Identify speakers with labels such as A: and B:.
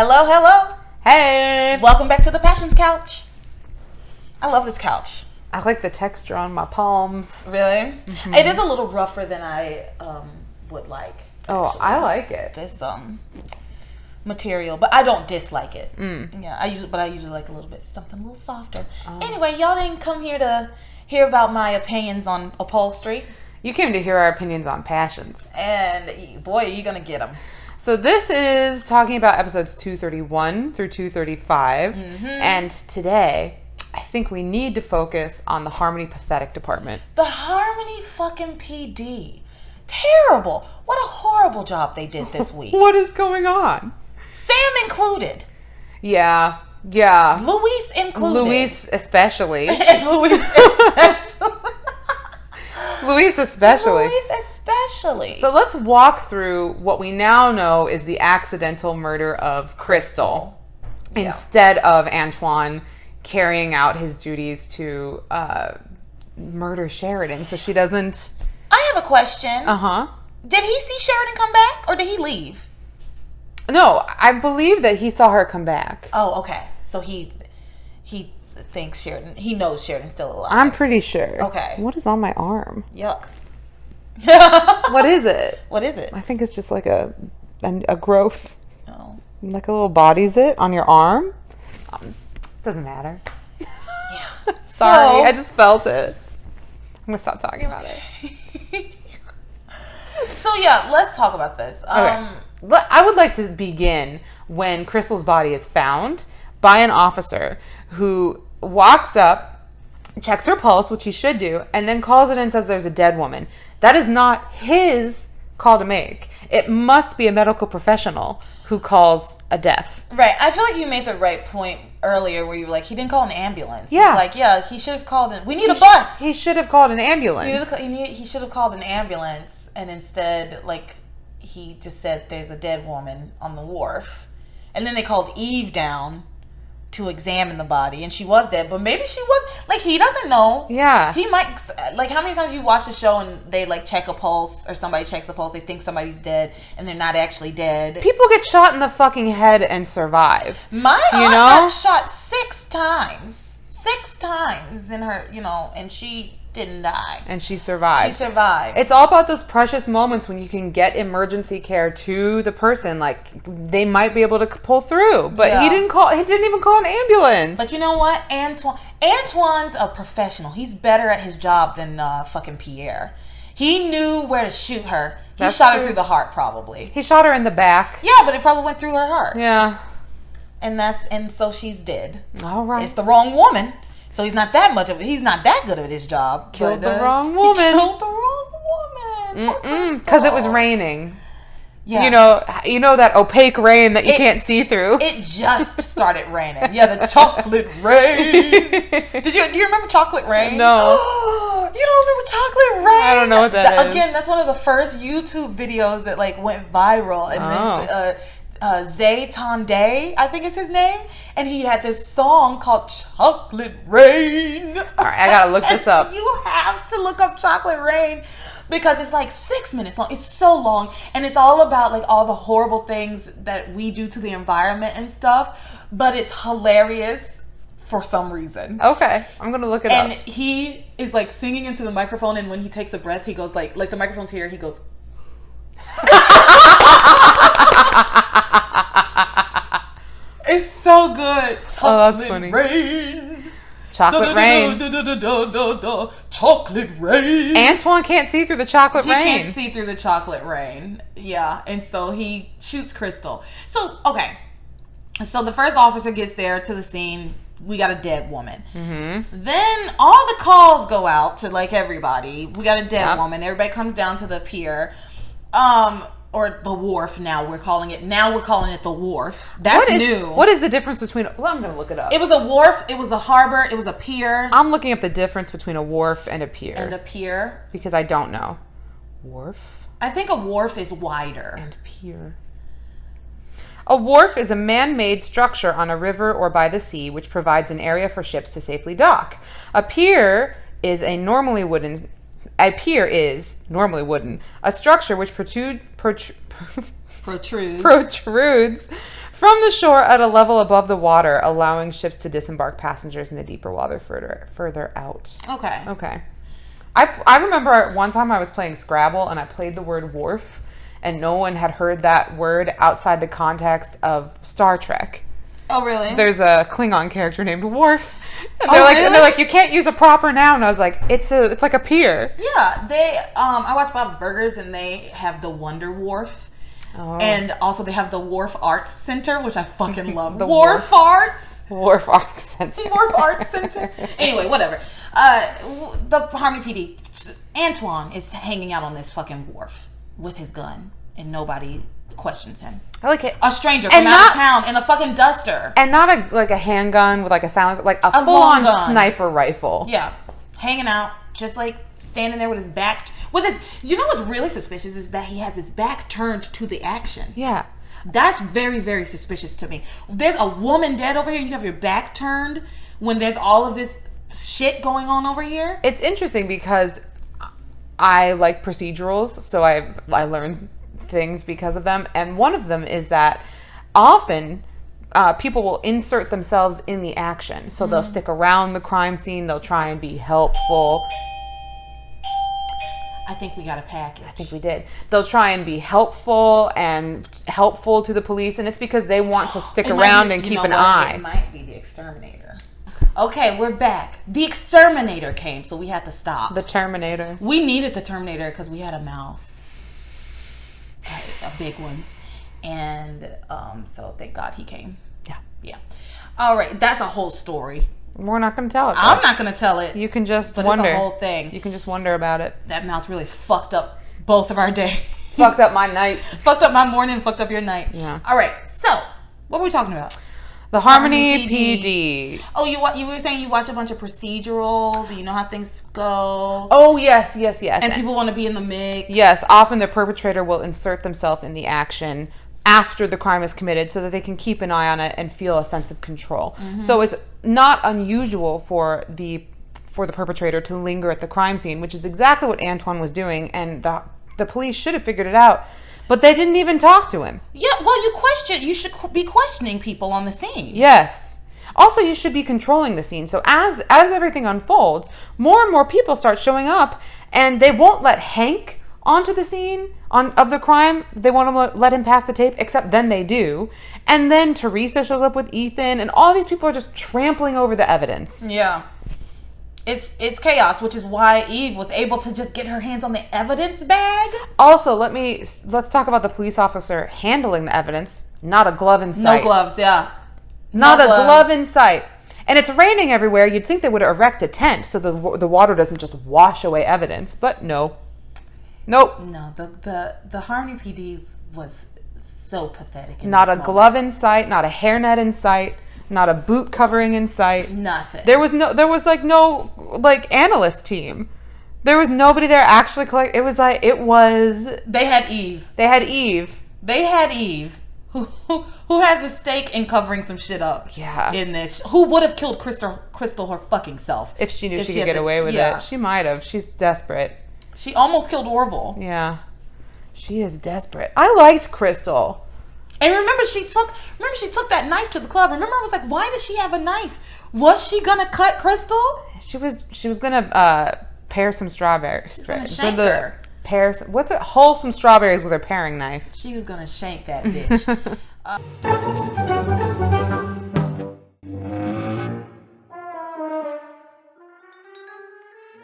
A: Hello, hello.
B: Hey!
A: Welcome back to the Passions Couch. I love this couch.
B: I like the texture on my palms.
A: Really? Mm-hmm. It is a little rougher than I would like. Actually.
B: Oh, I like it.
A: This material, but I don't dislike it. Yeah, I usually like a little bit something a little softer. Anyway, y'all didn't come here to hear about my opinions on upholstery.
B: You came to hear our opinions on passions.
A: And boy, are you gonna get them.
B: So this is talking about episodes 231 through 235. Mm-hmm. And today, I think we need to focus on the Harmony Pathetic department.
A: The Harmony fucking PD. Terrible. What a horrible job they did this week.
B: What is going on?
A: Sam included.
B: Yeah.
A: Luis included.
B: Luis especially.
A: And Luis especially.
B: Luis especially. So let's walk through what we now know is the accidental murder of Crystal. Yeah. Instead of Antoine carrying out his duties to murder Sheridan so she doesn't...
A: I have a question.
B: Uh-huh.
A: Did he see Sheridan come back or did he leave?
B: No, I believe that he saw her come back.
A: Oh, okay. So he thinks Sheridan... He knows Sheridan's still alive.
B: I'm pretty sure.
A: Okay.
B: What is on my arm?
A: Yuck.
B: What is it?
A: What is it?
B: I think it's just like a growth.
A: Oh.
B: Like a little body zit on your arm. Doesn't matter.
A: Yeah.
B: Sorry, I just felt it. I'm going to stop talking about it.
A: So yeah, let's talk about this.
B: Okay. I would like to begin when Crystal's body is found by an officer who walks up, checks her pulse, which he should do, and then calls it in and says there's a dead woman. That is not his call to make. It must be a medical professional who calls a death.
A: Right. I feel like you made the right point earlier where you were like, he didn't call an ambulance.
B: Yeah.
A: Like, yeah, he should have called we need a bus.
B: He should have called an ambulance.
A: He should have called an ambulance, and instead, like, he just said there's a dead woman on the wharf. And then they called Eve down to examine the body, and she was dead, but maybe she was, like, he doesn't know.
B: Yeah.
A: He might, like, how many times you watch the show and they, like, check a pulse, or somebody checks the pulse, they think somebody's dead, and they're not actually dead.
B: People get shot in the fucking head and survive.
A: My aunt got shot 6 times. 6 times in her, and she didn't die.
B: And she survived. It's all about those precious moments when you can get emergency care to the person. Like, they might be able to pull through. But he didn't even call an ambulance.
A: But you know what? Antoine's a professional. He's better at his job than fucking Pierre. He knew where to shoot her. He shot her through the heart, probably.
B: He shot her in the back.
A: Yeah, but it probably went through her heart.
B: Yeah.
A: And so she's dead.
B: All right.
A: It's the wrong woman. So he's not that good at his job.
B: Killed the wrong woman.
A: He killed the wrong woman.
B: Because it was raining.
A: Yeah.
B: You know that opaque rain that you can't see through.
A: It just started raining. Yeah, the chocolate rain. Do you remember Chocolate Rain?
B: No.
A: You don't remember Chocolate Rain?
B: I don't know what that is.
A: Again, that's one of the first YouTube videos that like went viral. And this Zay Tonday, I think is his name, and he had this song called Chocolate Rain.
B: All right, I gotta look this up.
A: You have to look up Chocolate Rain because it's like 6 minutes long. It's so long, and it's all about like all the horrible things that we do to the environment and stuff, but it's hilarious for some reason.
B: Okay, I'm gonna look it up.
A: And he is like singing into the microphone, and when he takes a breath, he goes like the microphone's here, he goes it's so good.
B: That's funny.
A: Rain.
B: Chocolate rain.
A: Chocolate rain.
B: Antoine can't see through the chocolate rain.
A: He can't see through the chocolate rain. Yeah, and so he shoots Crystal. So, okay. So the first officer gets there to the scene. We got a dead woman. Mm-hmm. Then all the calls go out to like everybody. We got a dead woman. Everybody comes down to the pier. Or the wharf now we're calling it the wharf. That's new.
B: What is the difference between... Well, I'm going to look it up.
A: It was a wharf, it was a harbor, it was a pier.
B: I'm looking up the difference between a wharf and a pier. Because I don't know. Wharf?
A: I think a wharf is wider.
B: And pier. A wharf is a man-made structure on a river or by the sea which provides an area for ships to safely dock. A pier is a normally wooden A pier is, normally wooden, a structure which protrudes from the shore at a level above the water, allowing ships to disembark passengers in the deeper water further out.
A: Okay.
B: Okay. I remember one time I was playing Scrabble and I played the word wharf, and no one had heard that word outside the context of Star Trek.
A: Oh, really?
B: There's a Klingon character named Worf. And
A: Really?
B: they're like, you can't use a proper noun. And I was like, it's like a pier.
A: Yeah, they. I watch Bob's Burgers, and they have the Wonder Wharf, and also they have the Wharf Arts Center, which I fucking love.
B: The
A: Wharf Arts.
B: Wharf Arts Center.
A: Wharf Arts Center. Anyway, whatever. The Harmony PD. Antoine is hanging out on this fucking wharf with his gun, and questions him.
B: I like it.
A: A stranger from out of town in a fucking duster.
B: And not a handgun with like a silencer, like a full-on sniper rifle.
A: Yeah. Hanging out, just like standing there with his back. You know what's really suspicious is that he has his back turned to the action.
B: Yeah.
A: That's very, very suspicious to me. There's a woman dead over here, you have your back turned when there's all of this shit going on over here.
B: It's interesting because I like procedurals, so I learn things because of them, and one of them is that often people will insert themselves in the action, so they'll stick around the crime scene, they'll try and be helpful.
A: I think we got a package.
B: I think we did. They'll try and be helpful to the police, and it's because they want to stick around and keep an eye.
A: It might be the exterminator. Okay, we're back. The exterminator came, so we had to stop.
B: The Terminator.
A: We needed the Terminator because we had a mouse. A big one, and so thank God he came. Yeah. All right, that's a whole story.
B: We're not going to tell it.
A: I'm not going to tell it.
B: You can just
A: but
B: wonder.
A: It's a whole thing.
B: You can just wonder about it.
A: That mouse really fucked up both of our day.
B: Fucked up my night.
A: Fucked up my morning. Fucked up your night.
B: Yeah.
A: All right. So, what were we talking about?
B: The Harmony PD.
A: Oh, you were saying you watch a bunch of procedurals. You know how things go.
B: Oh, yes.
A: And people want to be in the mix.
B: Yes. Often the perpetrator will insert themselves in the action after the crime is committed so that they can keep an eye on it and feel a sense of control. Mm-hmm. So it's not unusual for the perpetrator to linger at the crime scene, which is exactly what Antoine was doing, and the police should have figured it out. But they didn't even talk to him.
A: Yeah, well, you should be questioning people on the scene.
B: Yes. Also, you should be controlling the scene. So as everything unfolds, more and more people start showing up, and they won't let Hank onto the scene of the crime. They won't let him pass the tape, except then they do. And then Teresa shows up with Ethan, and all these people are just trampling over the evidence.
A: Yeah. It's chaos, which is why Eve was able to just get her hands on the evidence bag.
B: Also, let's talk about the police officer handling the evidence. Not a glove in sight.
A: No gloves, yeah.
B: Not a glove in sight. And it's raining everywhere. You'd think they would erect a tent so the water doesn't just wash away evidence, but no. Nope.
A: No, the Harmony PD was so pathetic.
B: Not a glove in sight, not a hairnet in sight. Not a boot covering in sight.
A: Nothing.
B: There was no analyst team. There was nobody there actually collect. They
A: had Eve. They had Eve. Who has the stake in covering some shit up.
B: Yeah.
A: In this. Who would have killed Crystal her fucking self.
B: If she knew she could get away with it. She might have. She's desperate.
A: She almost killed Orville.
B: Yeah. She is desperate. I liked Crystal.
A: And remember she took that knife to the club. Remember I was like, why does she have a knife? Was she gonna cut Crystal?
B: She was gonna pare some strawberries.
A: She was gonna shank her.
B: Hull some strawberries with her paring knife.
A: She was gonna shank that bitch.